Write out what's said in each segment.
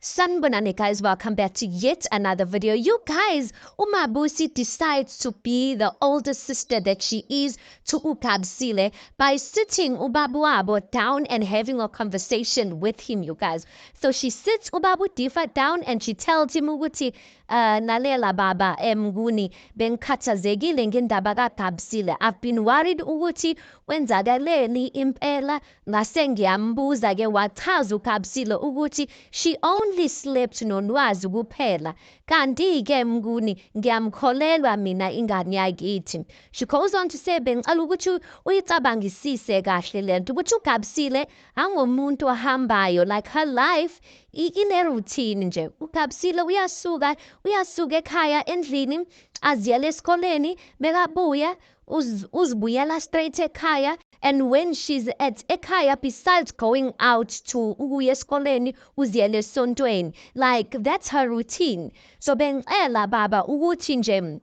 Sanibonani guys, welcome back to yet another video. You guys, uMabusi decides to be the older sister that she is to uKhabisile by sitting uBabuwabo down and having a conversation with him, you guys. So she sits uBabu Difa down and she tells him ukuthi nalela baba Mnguni bengikhathazekile ngendaba kaKhabisile. I've been worried ukuthi wenzakaleni impela ngase ngiyambuza ke wachaza uKhabisile ukuthi she only slept noLwazi kuphela kanti-ke Mnguni ngiyamkholelwa mina ingane yakithi. She goes on to say bengicela ukuthi uyicabangisise kahle lento ukuthi uKhabisile angumuntu ohambayo, like her life ine-routine nje. uKhabisile uyasuka ekhaya endlini aziyele esikoleni bekabuya uzibuyela straight ekhaya, and when she's at ekhaya, besides going out to ukuya esikoleni uziyele esontweni, like that's her routine. So bengicela baba ukuthi nje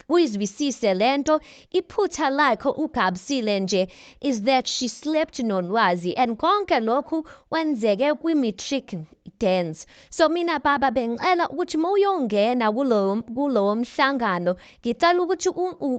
uyizwisise lento. Iphutha lakhe uKhabisile nje is that she slept noLwazi and konke lokhu kwenzeke kwi-matric dance. So mina baba bengicela ukuthi mawuyongena kulowo mhlangano ngicela ukuthi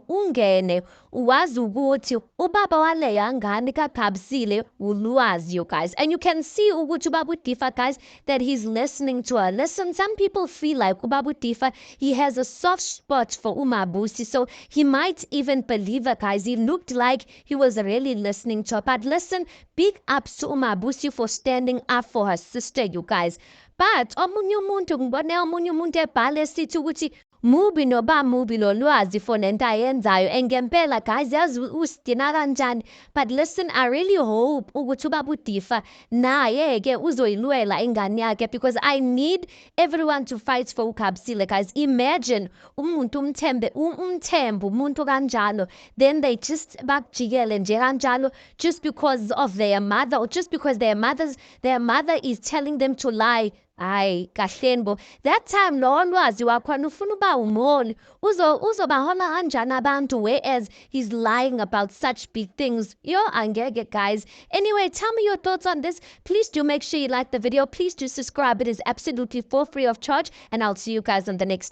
ungene uwazi ukuthi ubaba waleya ngane kaKhabisile uLwazi, you guys, and you can see ukuthi uBaba Difa, guys, that he's listening to her. Listen, some people feel like uBaba Difa, he has a soft spot for uMabusi, so he might even believe her, guys. He looked like he was really listening to her. But listen, big ups to uMabusi for standing up for her sister, you guys. But omunye umuntu ngibone omunye umuntu ebhale sithi ukuthi mubi noLwazi for lento ayenzayo, and ngempela guys yazi usidina kanjani. But listen, I really hope ukuthi uBaba Difa naye-ke uzoyilwela ingane yakhe, because I need everyone to fight for uKhabisile, guys. Imagine umuntu umthembu umuntu kanjalo, then they just bakujikele nje kanjalo just because of their mother, or just because their mother is telling them to lie. Hayi kahleni bo, that time lo Lwazi wakhona ufuna uba umoli uzobahola kanjani abantu, whereas he's lying about such big things. Angeke guys. Anyway, tell me your thoughts on this. Please do make sure you like the video. Please do subscribe. It is absolutely for free of charge, and I'll see you guys on the next